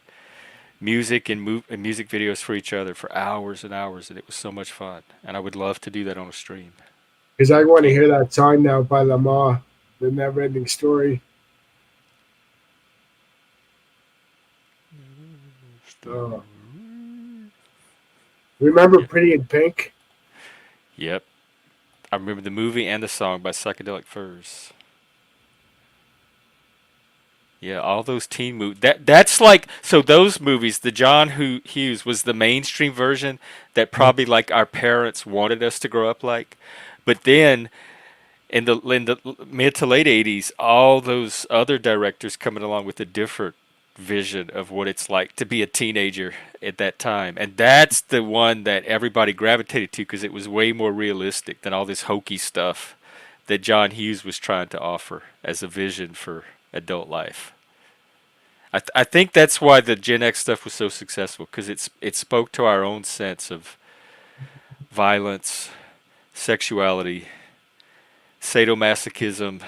Speaker 1: music and music videos for each other for hours and hours, and it was so much fun. And I would love to do that on a stream.
Speaker 4: because I want to
Speaker 1: Can't.
Speaker 4: hear that song now by Lamar, the Never Ending Story. Uh, remember
Speaker 1: Yeah.
Speaker 4: Pretty in Pink?
Speaker 1: Yep. I remember the movie and the song by Psychedelic Furs. Yeah, all those teen movies. That's like so. Those movies, the Hughes was the mainstream version that probably like our parents wanted us to grow up like. But then in the mid to late '80s, all those other directors coming along with a different vision of what it's like to be a teenager at that time, and that's the one that everybody gravitated to because it was way more realistic than all this hokey stuff that John Hughes was trying to offer as a vision for adult life. I think that's why the Gen X stuff was so successful because it spoke to our own sense of violence, sexuality, sadomasochism.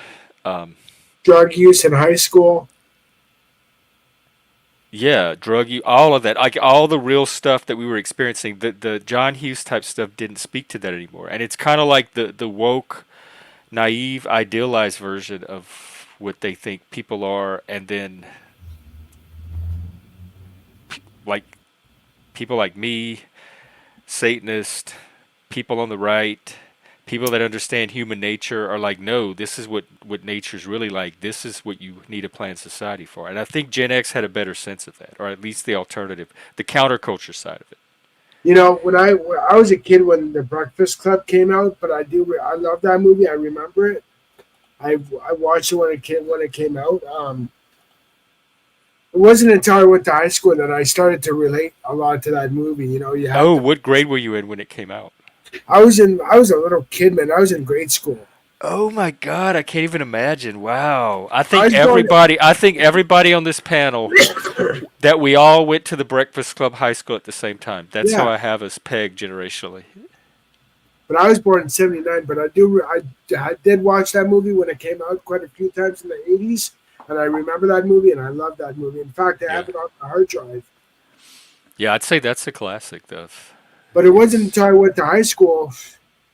Speaker 1: Um,
Speaker 4: Drug use in high school.
Speaker 1: yeah, all of that, like all the real stuff that we were experiencing. The John Hughes type stuff didn't speak to that anymore, and it's kind of like the woke, naive, idealized version of what they think people are, and then like people like me, Satanist, people on the right, people that understand human nature are like, no, this is what nature's really like. This is what you need a planned society for. And I think Gen X had a better sense of that, or at least the alternative, the counterculture side of it.
Speaker 4: You know, when I was a kid when The Breakfast Club came out, but I love that movie. I remember it. I watched it when it came out. It wasn't until I went to high school that I started to relate a lot to that movie. You know, you had
Speaker 1: Oh,
Speaker 4: the
Speaker 1: what grade were you in when it came out?
Speaker 4: I was a little kid, man. I was in grade school.
Speaker 1: Oh my God, I can't even imagine. Wow.
Speaker 4: I was going.
Speaker 1: I think everybody on this panel that we all went to the Breakfast Club High School at the same time. That's how
Speaker 4: Yeah,
Speaker 1: I have us pegged generationally.
Speaker 4: but I was born in '79. But I did watch that movie when it came out quite a few times in the '80s, and I remember that movie and I love that movie. In fact, I
Speaker 1: Yeah.
Speaker 4: have it on the hard drive.
Speaker 1: Yeah, I'd say that's a classic though.
Speaker 4: But it wasn't
Speaker 1: It's
Speaker 4: until I went to high school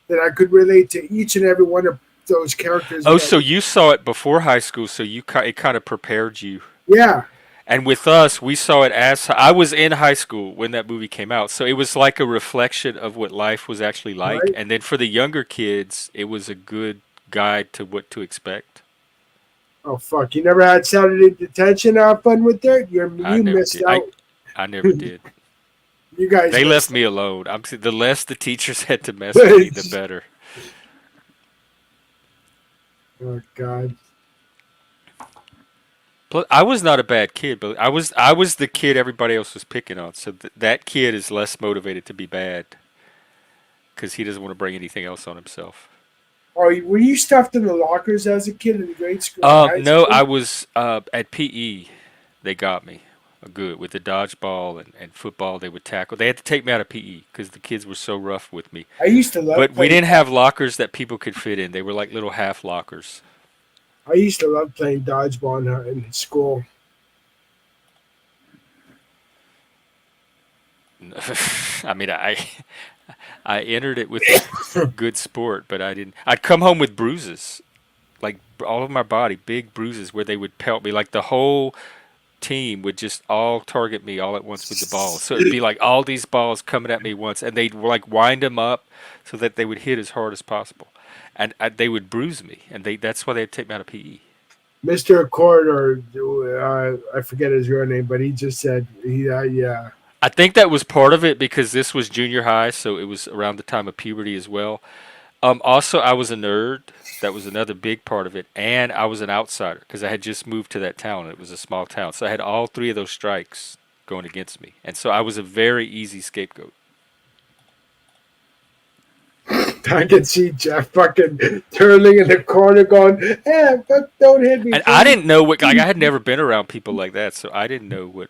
Speaker 4: that I could relate to each and every one of those characters.
Speaker 1: Oh, so you saw it before high school, so it kind of prepared you.
Speaker 4: Yeah,
Speaker 1: And with us, we saw it as I was in high school when that movie came out, so it was like a reflection of what life was actually like.
Speaker 4: right.
Speaker 1: And then for the younger kids, it was a good guide to what to expect.
Speaker 4: Oh fuck! You never had Saturday detention have fun with that?
Speaker 1: I
Speaker 4: You
Speaker 1: never
Speaker 4: missed
Speaker 1: did.
Speaker 4: out.
Speaker 1: I never did.
Speaker 4: You guys
Speaker 1: They left
Speaker 4: missed
Speaker 1: me alone. The less the teachers had to mess with me, the
Speaker 4: out.
Speaker 1: better.
Speaker 4: Oh God.
Speaker 1: Plus, I was not a bad kid, but I was the kid everybody else was picking on. So that kid is less motivated to be bad because he doesn't want to bring anything else on himself.
Speaker 4: Oh, were you stuffed in the lockers as a kid in grade school, high
Speaker 1: No,
Speaker 4: school?
Speaker 1: I was at PE. They got me. Good with the dodgeball and football. They would tackle. They had to take me out of PE because the kids were so rough with me.
Speaker 4: I used to love
Speaker 1: But we
Speaker 4: playing.
Speaker 1: didn't have lockers that people could fit in. They were like little half lockers.
Speaker 4: I used to love playing dodgeball in school.
Speaker 1: I mean, I entered it with a good sport, but I didn't. I'd come home with bruises, like all over my body, big bruises where they would pelt me. Like the whole team would just all target me all at once with the ball. So it'd be like all these balls coming at me once, and they'd like wind them up so that they would hit as hard as possible, and they would bruise me, and that's why they'd take me out of PE.
Speaker 4: Mr. Corridor, I forget his real name, but he just said, yeah.
Speaker 1: I think that was part of it because this was junior high, so it was around the time of puberty as well. Also, I was a nerd. That was another big part of it, and I was an outsider because I had just moved to that town. It was a small town, so I had all three of those strikes going against me, and so I was a very easy scapegoat.
Speaker 4: I can see Jeff fucking turning in the corner going, fuck, don't hit me,
Speaker 1: And I
Speaker 4: please.
Speaker 1: didn't know what like I had never been around people like that, so I didn't know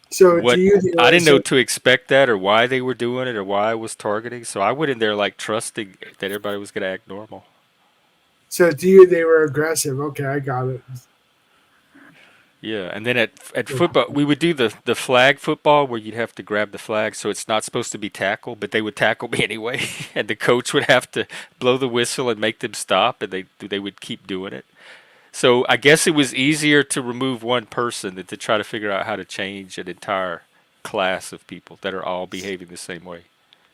Speaker 4: So
Speaker 1: what
Speaker 4: to you,
Speaker 1: I didn't know
Speaker 4: so,
Speaker 1: to expect that or why they were doing it or why I was targeting. So I went in there like trusting that everybody was gonna act normal.
Speaker 4: so to you, they were aggressive. Okay, I got it.
Speaker 1: Yeah, and then at football we would do the flag football where you'd have to grab the flag, so it's not supposed to be tackle, but they would tackle me anyway, and the coach would have to blow the whistle and make them stop, and they would keep doing it. So I guess it was easier to remove one person than to try to figure out how to change an entire class of people that are all behaving the same way.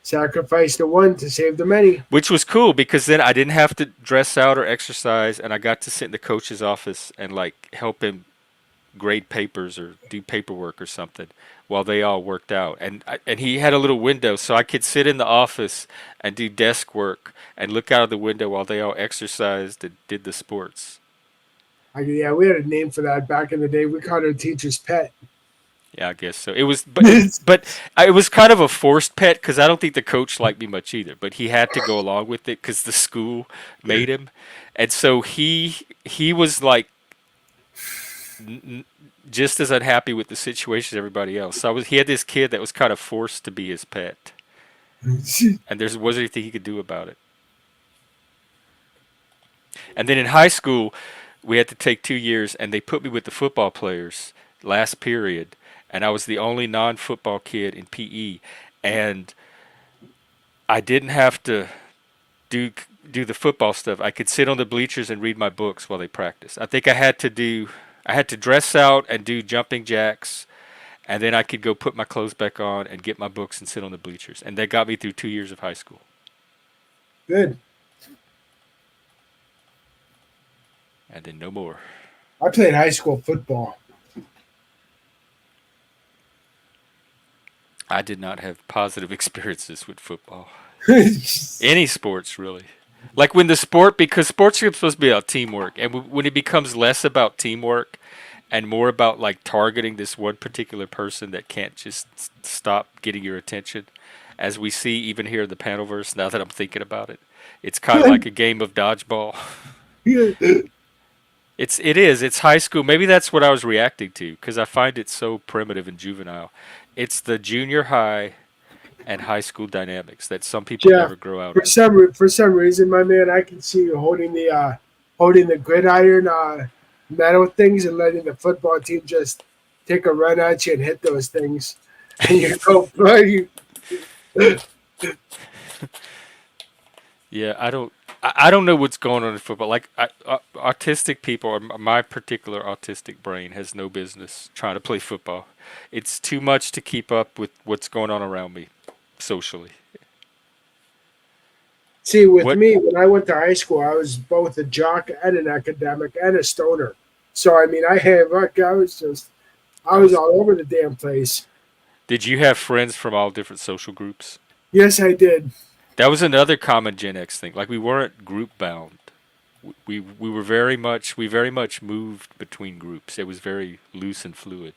Speaker 4: Sacrifice the one to save the many.
Speaker 1: Which was cool because then I didn't have to dress out or exercise, and I got to sit in the coach's office and like help him grade papers or do paperwork or something while they all worked out. And he had a little window, so I could sit in the office and do desk work and look out of the window while they all exercised and did the sports.
Speaker 4: Yeah, we had a name for that back in the day. We called it a teacher's pet.
Speaker 1: Yeah, I guess so. It was, it was kind of a forced pet because I don't think the coach liked me much either. But he had to go along with it because the school made him, and so he was like just as unhappy with the situation as everybody else. So he had this kid that was kind of forced to be his pet, and there wasn't anything he could do about it. And then in high school, we had to take 2 years, and they put me with the football players last period, and I was the only non-football kid in PE, and I didn't have to do do the football stuff. I could sit on the bleachers and read my books while they practiced. I think I had to dress out and do jumping jacks, and then I could go put my clothes back on and get my books and sit on the bleachers, and that got me through 2 years of high school.
Speaker 4: Good.
Speaker 1: And then no more.
Speaker 4: I played high school football.
Speaker 1: I did not have positive experiences with football. Any sports, really. Like when the sport, because sports are supposed to be about teamwork, and when it becomes less about teamwork and more about like targeting this one particular person that can't just stop getting your attention, as we see even here in the Panelverse, now that I'm thinking about it, it's kind of like a game of dodgeball. It's high school. Maybe that's what I was reacting to because I find it so primitive and juvenile. It's the junior high and high school dynamics that some people
Speaker 4: Jeff,
Speaker 1: never grow out
Speaker 4: for
Speaker 1: of.
Speaker 4: some reason, my man, I can see you holding the gridiron metal things and letting the football team just take a run at you and hit those things, and you go you.
Speaker 1: Yeah, I don't know what's going on in football. Like autistic people, or my particular autistic brain has no business trying to play football. It's too much to keep up with what's going on around me socially.
Speaker 4: See, with
Speaker 1: What
Speaker 4: me, when I went to high school, I was both a jock and an academic and a stoner. So I mean, I
Speaker 1: I
Speaker 4: was
Speaker 1: was
Speaker 4: all over the damn place.
Speaker 1: Did you have friends from all different social groups?
Speaker 4: Yes, I did.
Speaker 1: That was another common Gen X thing. Like we weren't group bound. We very much moved between groups. It was very loose and fluid.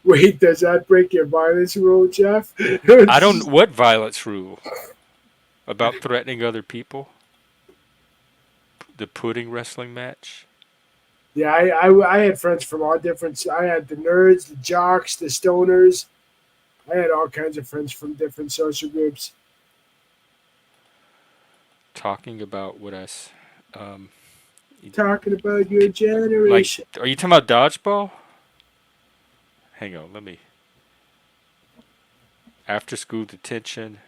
Speaker 4: Wait, does that break your violence rule, Jeff?
Speaker 1: I don't what violence rule about threatening other people. The pudding wrestling match.
Speaker 4: Yeah, I had friends from all different. I had the nerds, the jocks, the stoners. I had all kinds of friends from different social groups.
Speaker 1: Talking about what um,
Speaker 4: Talking about your
Speaker 1: like,
Speaker 4: generation.
Speaker 1: are you talking about dodgeball? Hang on, let me. After school detention,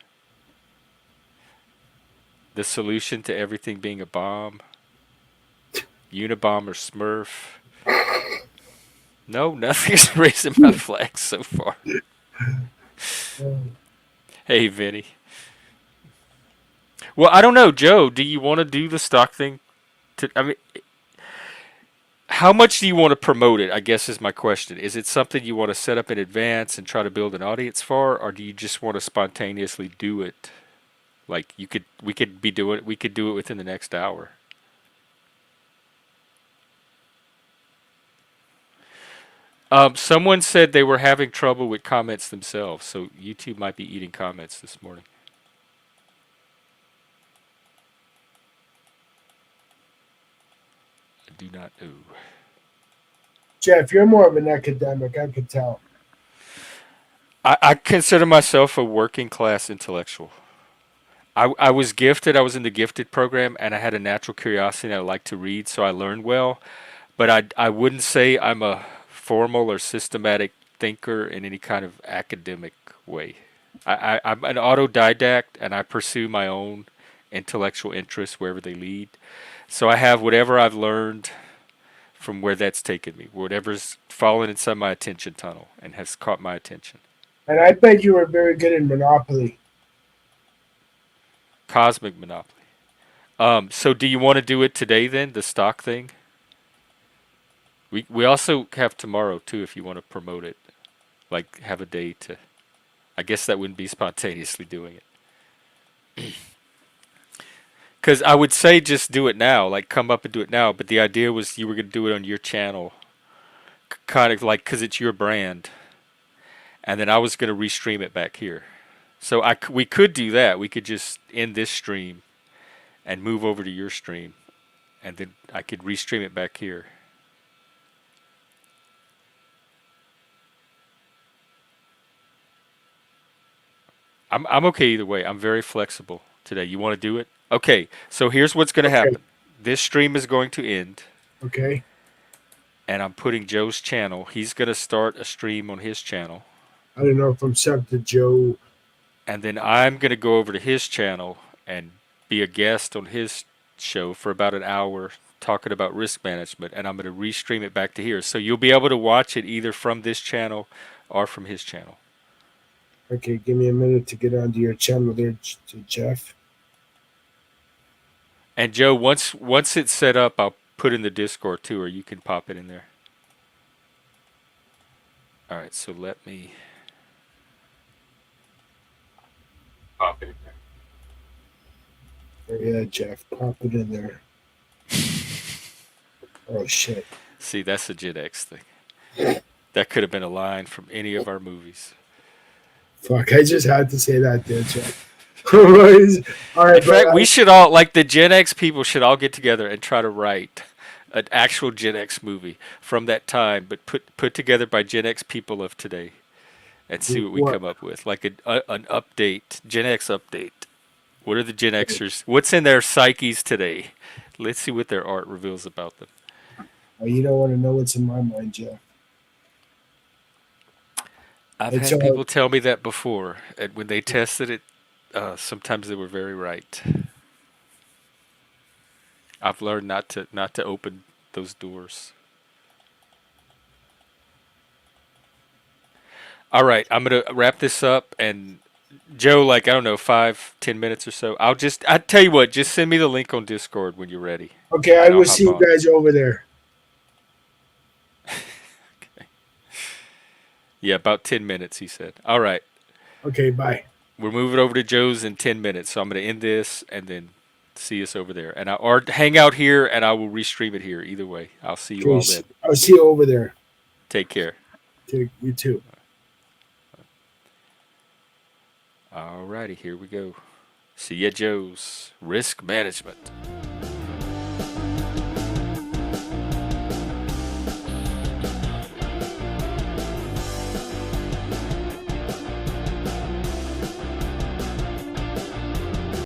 Speaker 1: the solution to everything being a bomb, Unabomber Smurf. No, nothing's raising my flag so far. Hey, Vinny. Well, I don't know, Joe. Do you want to do the stock thing? I mean, how much do you want to promote it? I guess is my question. Is it something you want to set up in advance and try to build an audience for, or do you just want to spontaneously do it? Like we could do it within the next hour. Someone said they were having trouble with comments themselves, so YouTube might be eating comments this morning. I do not know.
Speaker 4: Jeff, you're more of an academic. I could tell.
Speaker 1: I consider myself a working class intellectual. I was gifted. I was in the gifted program, and I had a natural curiosity, and I like to read, so I learned well. But I wouldn't say I'm a formal or systematic thinker in any kind of academic way. I'm an autodidact, and I pursue my own intellectual interests wherever they lead. So I have whatever I've learned from where that's taken me, whatever's fallen inside my attention tunnel and has caught my attention.
Speaker 4: And I bet you were very good in Monopoly.
Speaker 1: Cosmic Monopoly. So do you want to do it today then, the stock thing? We also have tomorrow too if you want to promote it. Like have a day to I guess that wouldn't be spontaneously doing it. Cuz I would say just do it now, like come up and do it now, but the idea was you were going to do it on your channel kind of like cuz it's your brand and then I was going to restream it back here. So we could do that. We could just end this stream and move over to your stream and then I could restream it back here. I'm okay either way. I'm very flexible today. You want to do it? Okay. So here's what's going to
Speaker 4: Okay.
Speaker 1: happen. This stream is going to end,
Speaker 4: Okay.
Speaker 1: and I'm putting Joe's channel. He's going to start a stream on his channel,
Speaker 4: I don't know if I'm sub to Joe.
Speaker 1: and then I'm going to go over to his channel and be a guest on his show for about an hour talking about risk management, and I'm going to restream it back to here. So you'll be able to watch it either from this channel or from his channel.
Speaker 4: Okay, give me a minute to get onto your channel there, Jeff.
Speaker 1: And Joe, once it's set up, I'll put in the Discord too, or you can pop it in there. All right, so let me pop it in there.
Speaker 4: Oh, yeah, Jeff, pop it in there. Oh shit!
Speaker 1: See, that's a Gen X thing. That could have been a line from any of our movies.
Speaker 4: Fuck! I just had to say that there, Jeff. All right,
Speaker 1: In fact, we should all, like the Gen X people, should all get together and try to write an actual Gen X movie from that time, but put together by Gen X people of today, and see what we come up with, like an update, Gen X update. What are the Gen Xers? What's in their psyches today? Let's see what their art reveals about them.
Speaker 4: Oh, you don't want to know what's in my mind, Jeff.
Speaker 1: I've had people tell me that before, and when they tested it, sometimes they were very right. I've learned not to open those doors. All right, I'm gonna wrap this up, and Joe, like I don't know, 5-10 minutes or so. I tell you what, just send me the link on Discord when you're ready.
Speaker 4: Okay, I will see you guys over there.
Speaker 1: Okay. Yeah, about 10 minutes, he said. All right.
Speaker 4: Okay, bye.
Speaker 1: We're moving over to Joe's in 10 minutes, so I'm gonna end this and then see us over there, or hang out here, and I will restream it here. Either way, I'll see you all then.
Speaker 4: I'll see you over there.
Speaker 1: Take care.
Speaker 4: You too.
Speaker 1: All righty, here we go. See ya, Joe's Risk Management.